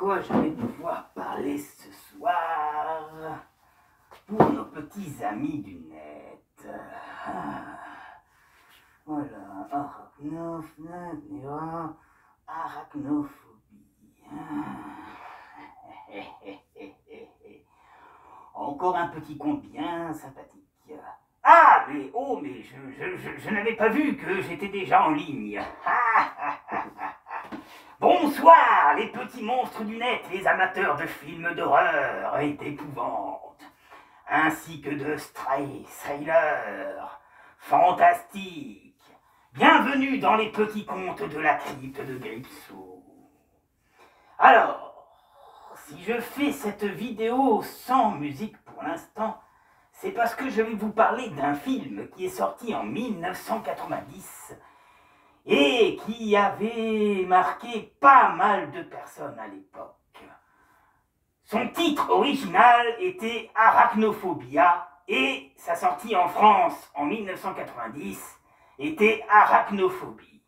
quoi je vais pouvoir parler ce soir pour nos petits amis du net. Voilà, arachnophobie. Encore un petit conte bien sympathique. Ah, mais je n'avais pas vu que j'étais déjà en ligne. Bonsoir, les petits monstres du net, les amateurs de films d'horreur et d'épouvante, ainsi que de thrillers fantastiques. Bienvenue dans les petits contes de la crypte de Gripsou. Alors, si je fais cette vidéo sans musique pour l'instant, c'est parce que je vais vous parler d'un film qui est sorti en 1990 et qui avait marqué pas mal de personnes à l'époque. Son titre original était Arachnophobia et sa sortie en France en 1990 était Arachnophobie.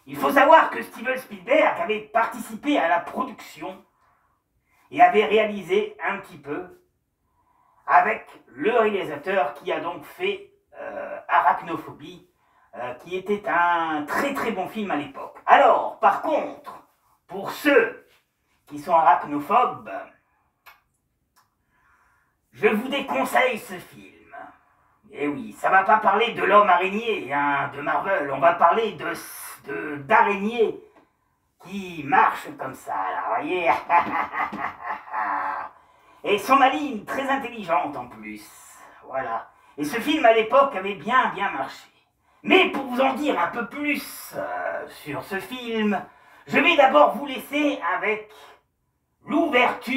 Il faut savoir que Steven Spielberg avait participé à la production et avait réalisé un petit peu avec le réalisateur qui a donc fait Arachnophobie, qui était un très très bon film à l'époque. Alors, par contre, pour ceux qui sont arachnophobes, je vous déconseille ce film. Et oui, ça va pas parler de l'homme araignée de Marvel, on va parler d'araignées qui marchent comme ça, là, voyez. Et sont malignes, très intelligentes en plus. Voilà. Et ce film à l'époque avait bien marché. Mais pour vous en dire un peu plus sur ce film, je vais d'abord vous laisser avec l'ouverture,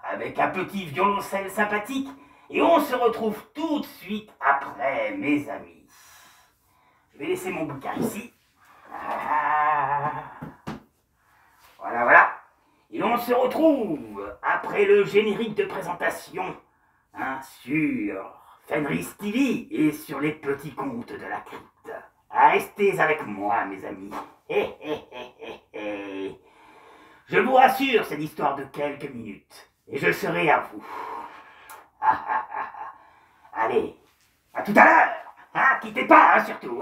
avec un petit violoncelle sympathique, et on se retrouve tout de suite après, mes amis. Je vais laisser mon bouquin ici. Voilà. Et on se retrouve après le générique de présentation sur Fenris TV et sur les petits contes de la crypte. Restez avec moi, mes amis. Je vous rassure, c'est l'histoire de quelques minutes. Et je serai à vous. Allez, à tout à l'heure. Quittez pas, surtout.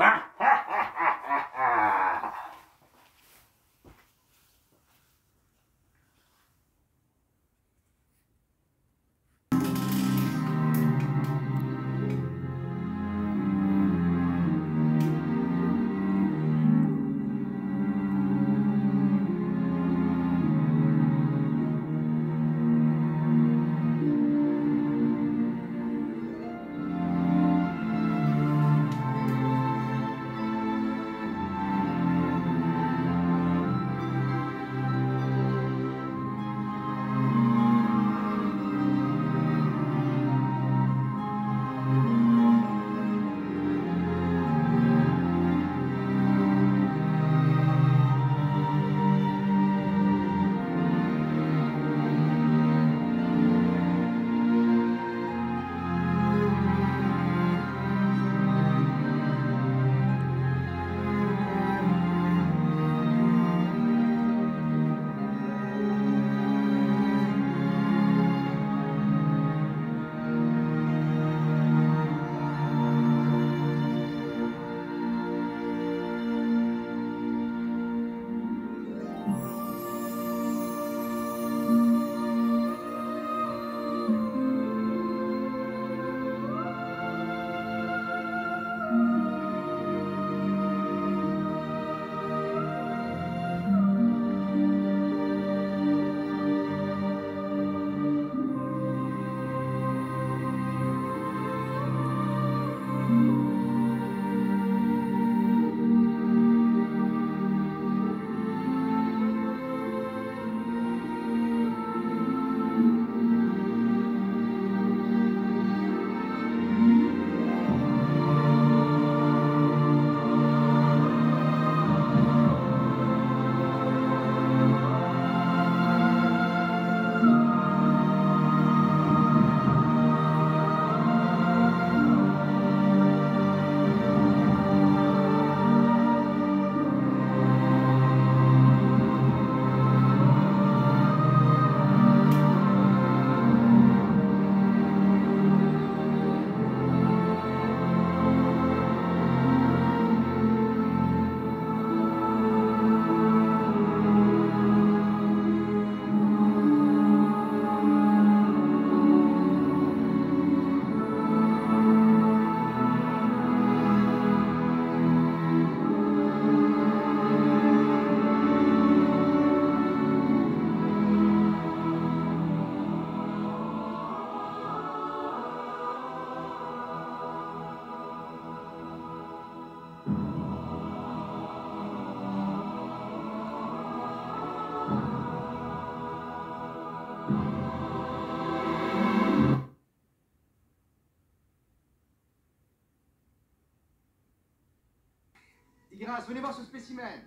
Grâce, venez voir ce spécimen.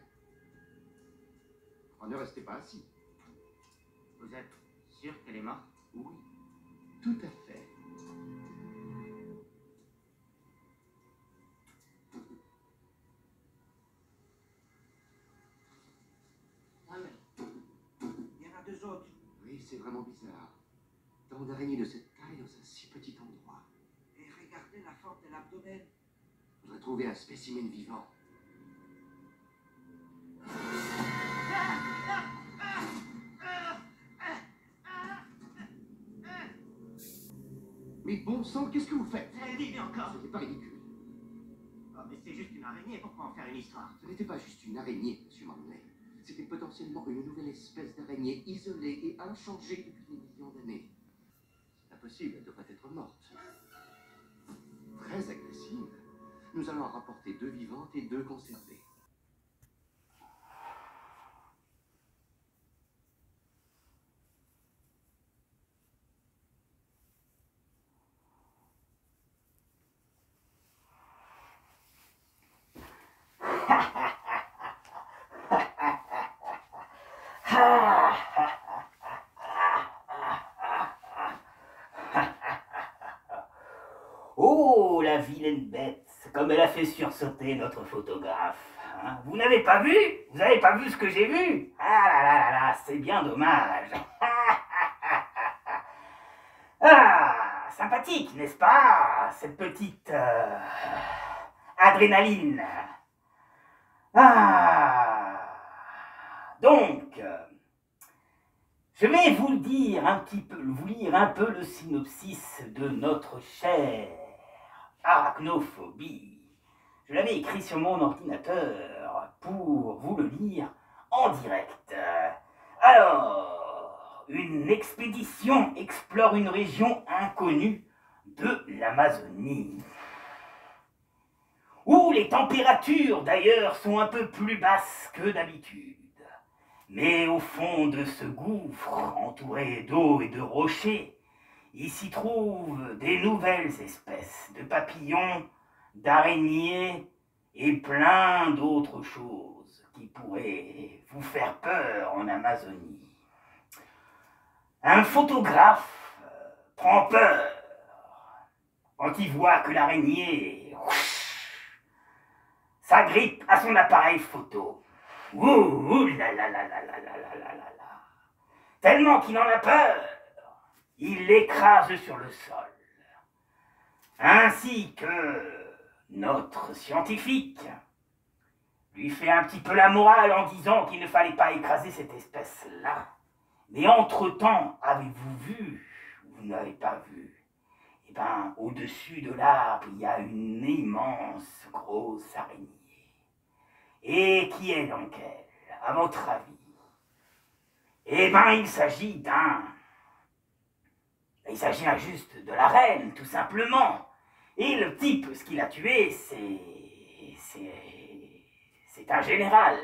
Oh, ne restez pas assis. Vous êtes sûr qu'elle est morte? Oui, tout à fait. Ah mais, il y en a deux autres. Oui, c'est vraiment bizarre. Tant d'araignées de cette taille dans un si petit endroit. Et regardez la forme de l'abdomen. Je voudrais trouver un spécimen vivant. Mais bon sang, qu'est-ce que vous faites? Vivez encore. Ce n'est pas ridicule. Oh, mais c'est juste une araignée, pourquoi en faire une histoire? Ce n'était pas juste une araignée, monsieur Manley. C'était potentiellement une nouvelle espèce d'araignée isolée et inchangée depuis des millions d'années. C'est impossible, elle devrait être morte. Très agressive. Nous allons en rapporter 2 vivantes et 2 conservées. Oh, la vilaine bête, comme elle a fait sursauter notre photographe. Hein, vous n'avez pas vu? Vous n'avez pas vu ce que j'ai vu? Ah là là là là, c'est bien dommage. Ah, sympathique, n'est-ce pas? Cette petite adrénaline. Ah, donc, je vais vous dire un petit peu, vous lire un peu le synopsis de notre chère arachnophobie. Je l'avais écrit sur mon ordinateur pour vous le lire en direct. Alors, une expédition explore une région inconnue de l'Amazonie, où les températures d'ailleurs sont un peu plus basses que d'habitude. Mais au fond de ce gouffre, entouré d'eau et de rochers, il s'y trouve des nouvelles espèces de papillons, d'araignées et plein d'autres choses qui pourraient vous faire peur en Amazonie. Un photographe prend peur quand il voit que l'araignée s'agrippe à son appareil photo. Ouh là là là là là là là là là. Tellement qu'il en a peur, il l'écrase sur le sol. Ainsi que notre scientifique lui fait un petit peu la morale en disant qu'il ne fallait pas écraser cette espèce-là. Mais entre-temps, avez-vous vu, vous n'avez pas vu, eh bien, au-dessus de l'arbre, il y a une immense grosse araignée. Et qui est donc elle, à votre avis? Eh bien, il s'agit juste de la reine, tout simplement. Et le type, ce qu'il a tué, c'est un général.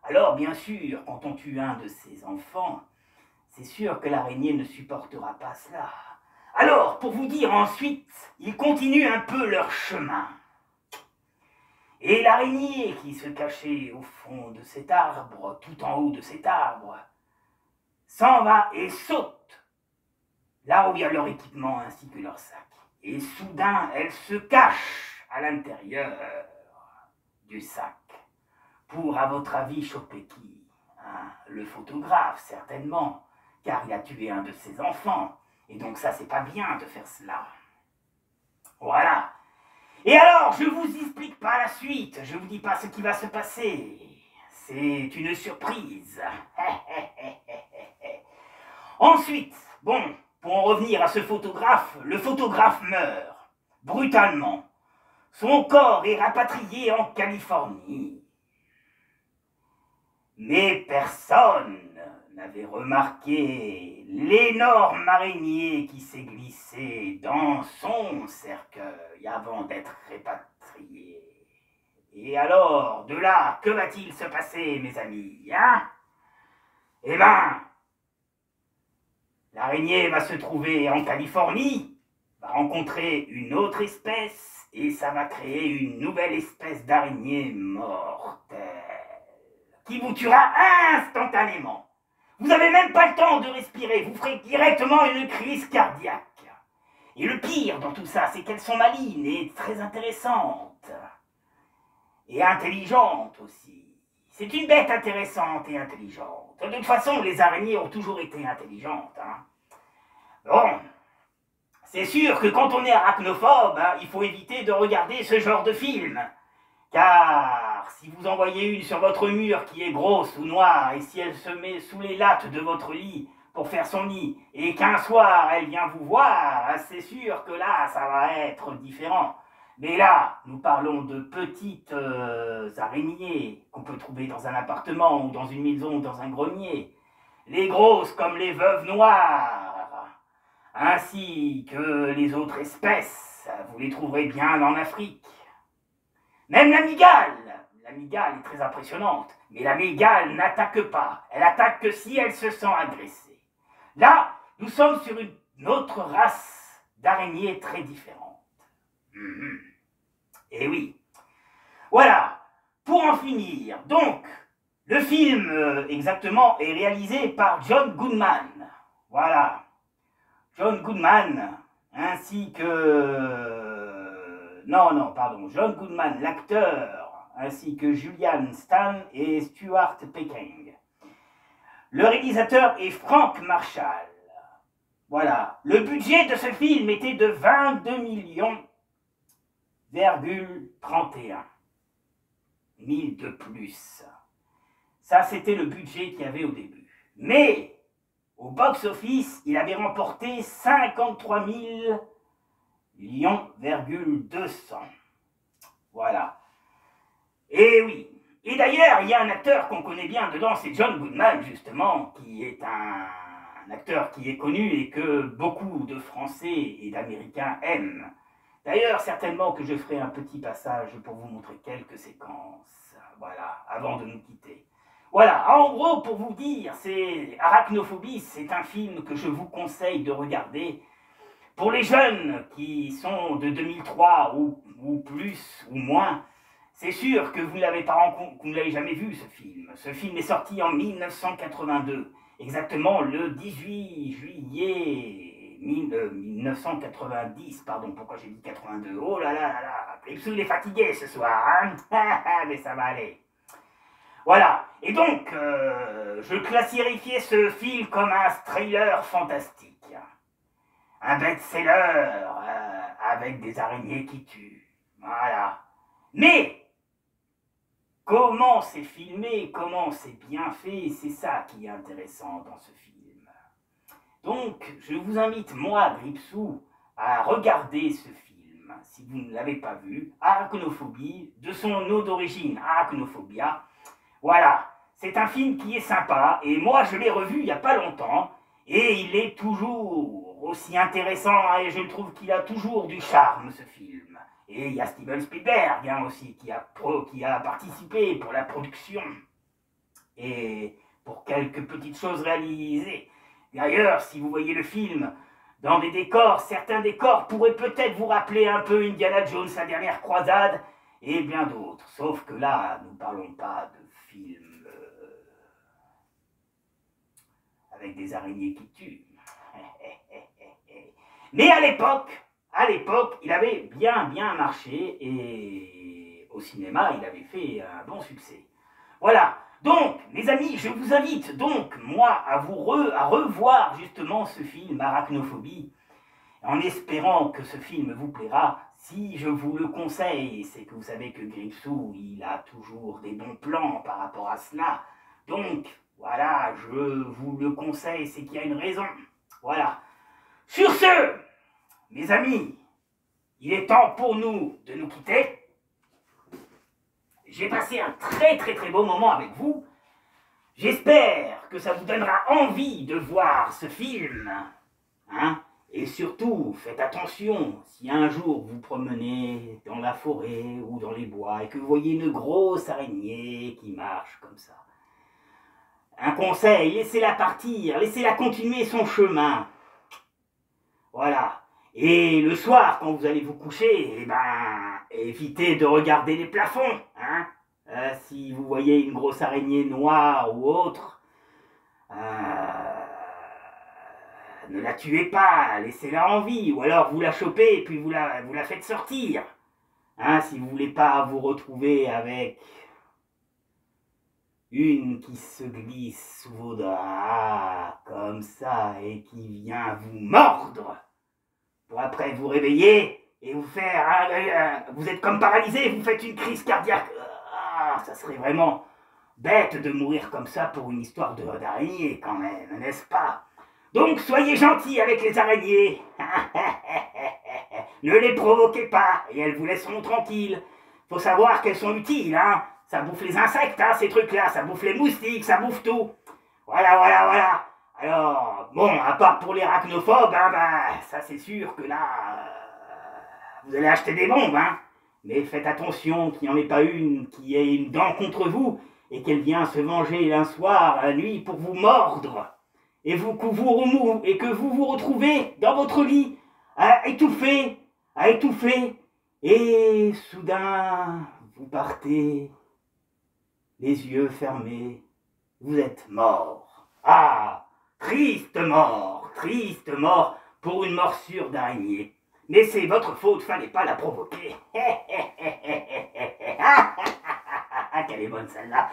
Alors, bien sûr, quand on tue un de ses enfants, c'est sûr que l'araignée ne supportera pas cela. Alors, pour vous dire ensuite, ils continuent un peu leur chemin. Et l'araignée qui se cachait au fond de cet arbre, tout en haut de cet arbre, s'en va et saute là où il y a leur équipement ainsi que leur sac. Et soudain, elle se cache à l'intérieur du sac. Pour, à votre avis, choper qui? Hein? Le photographe, certainement, car il a tué un de ses enfants. Et donc ça, c'est pas bien de faire cela. Voilà. Et alors, je vous explique pas la suite, je vous dis pas ce qui va se passer. C'est une surprise. Ensuite, bon, pour en revenir à ce photographe, le photographe meurt, brutalement. Son corps est rapatrié en Californie. Mais personne n'avait remarqué l'énorme araignée qui s'est glissée dans son cercueil avant d'être répatriée. Et alors, de là, que va-t-il se passer, mes amis, hein? Eh ben, l'araignée va se trouver en Californie, va rencontrer une autre espèce, et ça va créer une nouvelle espèce d'araignée mortelle qui vous tuera instantanément. Vous n'avez même pas le temps de respirer, vous ferez directement une crise cardiaque. Et le pire dans tout ça, c'est qu'elles sont malignes et très intéressantes. Et intelligentes aussi. C'est une bête intéressante et intelligente. De toute façon, les araignées ont toujours été intelligentes. Hein. Bon, c'est sûr que quand on est arachnophobe, hein, il faut éviter de regarder ce genre de film. Car si vous en voyez une sur votre mur qui est grosse ou noire, et si elle se met sous les lattes de votre lit pour faire son nid, et qu'un soir elle vient vous voir, c'est sûr que là, ça va être différent. Mais là, nous parlons de petites araignées qu'on peut trouver dans un appartement ou dans une maison ou dans un grenier. Les grosses comme les veuves noires, ainsi que les autres espèces, vous les trouverez bien en Afrique. Même la mygale est très impressionnante, mais la mygale n'attaque pas, elle attaque que si elle se sent agressée. Là, nous sommes sur une autre race d'araignées très différente. Et oui. Voilà, pour en finir, donc, le film exactement est réalisé par John Goodman. Voilà, John Goodman, ainsi que... John Goodman, l'acteur, ainsi que Julian Stan et Stuart Peking. Le réalisateur est Frank Marshall. Voilà, le budget de ce film était de 22 millions 31 000 de plus. Ça, c'était le budget qu'il y avait au début. Mais, au box-office, il avait remporté 53 millions 200. Voilà. Et oui. Et d'ailleurs, il y a un acteur qu'on connaît bien dedans, c'est John Goodman, justement, qui est un acteur qui est connu et que beaucoup de Français et d'Américains aiment. D'ailleurs, certainement que je ferai un petit passage pour vous montrer quelques séquences, voilà, avant de nous quitter. Voilà, en gros, pour vous dire, Arachnophobie, c'est un film que je vous conseille de regarder pour les jeunes qui sont de 2003 ou plus ou moins. C'est sûr que vous ne l'avez jamais vu, ce film. Ce film est sorti en 1982, exactement le 18 juillet 1990, pardon, pourquoi j'ai dit 82? Oh là là là là, Clipsou il est fatigué ce soir, hein. Mais ça va aller. Voilà, et donc, je classifierais ce film comme un thriller fantastique. Un best-seller avec des araignées qui tuent. Voilà. Mais, comment c'est filmé, comment c'est bien fait, c'est ça qui est intéressant dans ce film. Donc, je vous invite, moi, Gripsou, à regarder ce film, si vous ne l'avez pas vu, Arachnophobie, de son nom d'origine, Arachnophobia. Voilà, c'est un film qui est sympa, et moi, je l'ai revu il n'y a pas longtemps, et il est toujours aussi intéressant, et je trouve qu'il a toujours du charme, ce film. Et il y a Steven Spielberg, hein, aussi, qui a participé pour la production, et pour quelques petites choses réalisées. D'ailleurs, si vous voyez le film dans des décors, certains décors pourraient peut-être vous rappeler un peu Indiana Jones, la dernière croisade, et bien d'autres. Sauf que là, nous ne parlons pas de films avec des araignées qui tuent. Mais à l'époque, il avait bien marché, et au cinéma, il avait fait un bon succès. Voilà. Donc, mes amis, je vous invite donc, moi, à revoir justement ce film Arachnophobie, en espérant que ce film vous plaira. Si je vous le conseille, c'est que vous savez que Gripsou, il a toujours des bons plans par rapport à cela. Donc, voilà, je vous le conseille, c'est qu'il y a une raison. Voilà. Sur ce, mes amis, il est temps pour nous de nous quitter. J'ai passé un très beau moment avec vous. J'espère que ça vous donnera envie de voir ce film. Hein? Et surtout, faites attention, si un jour vous promenez dans la forêt ou dans les bois et que vous voyez une grosse araignée qui marche comme ça. Un conseil, laissez-la partir, laissez-la continuer son chemin. Voilà. Et le soir, quand vous allez vous coucher, eh ben, évitez de regarder les plafonds. Hein. Si vous voyez une grosse araignée noire ou autre, ne la tuez pas, laissez-la en vie. Ou alors vous la chopez et puis vous la faites sortir. Hein, si vous voulez pas vous retrouver avec une qui se glisse sous vos draps, comme ça, et qui vient vous mordre, pour après vous réveiller et vous faire... vous êtes comme paralysé, vous faites une crise cardiaque. Ça serait vraiment bête de mourir comme ça pour une histoire d'araignée, quand même, n'est-ce pas? Donc soyez gentils avec les araignées. Ne les provoquez pas, et elles vous laisseront tranquilles. Faut savoir qu'elles sont utiles, hein. Ça bouffe les insectes, hein, ces trucs-là. Ça bouffe les moustiques, ça bouffe tout. Voilà. Alors, bon, à part pour les arachnophobes, hein, bah, ça c'est sûr que là, vous allez acheter des bombes, hein. Mais faites attention qu'il n'y en ait pas une qui ait une dent contre vous et qu'elle vienne se venger un soir, la nuit, pour vous mordre. Et que vous vous retrouvez dans votre lit, à étouffer, et soudain, vous partez, les yeux fermés, vous êtes mort. Ah, triste mort pour une morsure d'araignée. Mais c'est votre faute, fallait pas la provoquer. Quelle est bonne celle-là.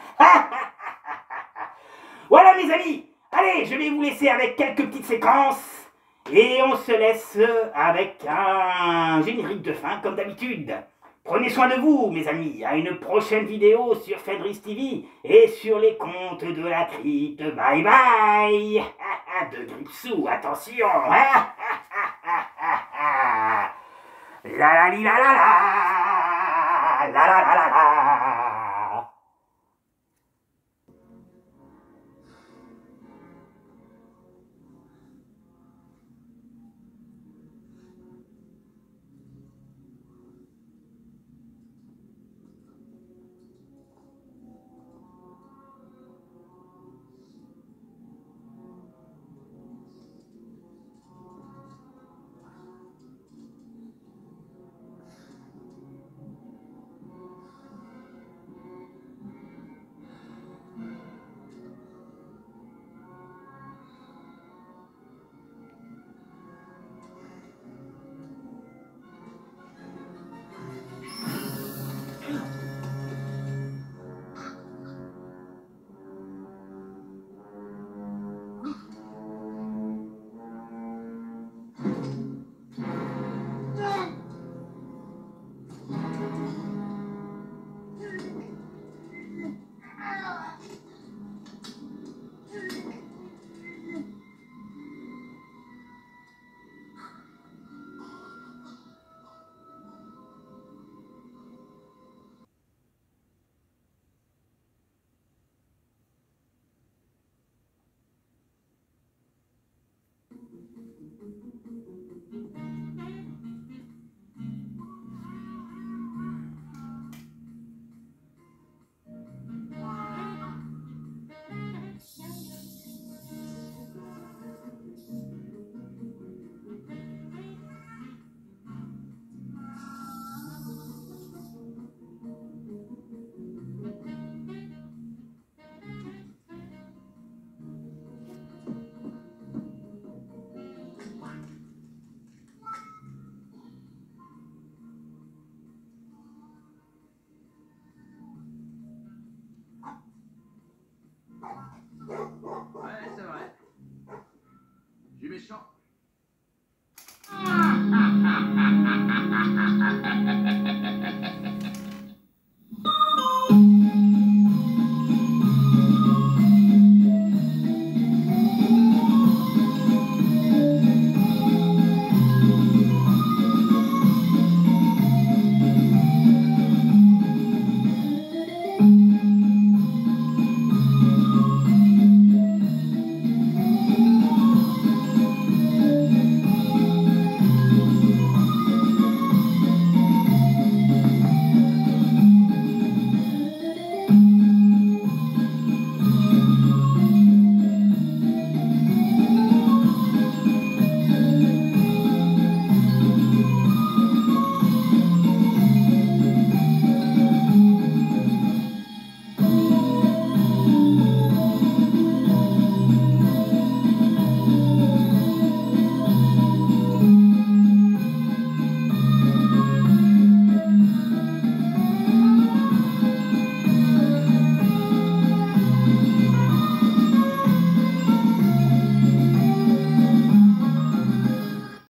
Voilà mes amis, allez, je vais vous laisser avec quelques petites séquences. Et on se laisse avec un générique de fin comme d'habitude. Prenez soin de vous, mes amis. À une prochaine vidéo sur Fedris TV et sur les contes de la crypte. Bye bye. De Gripsou, attention. La la li la la la. La la la la la. Ouais, c'est vrai. Je suis méchant.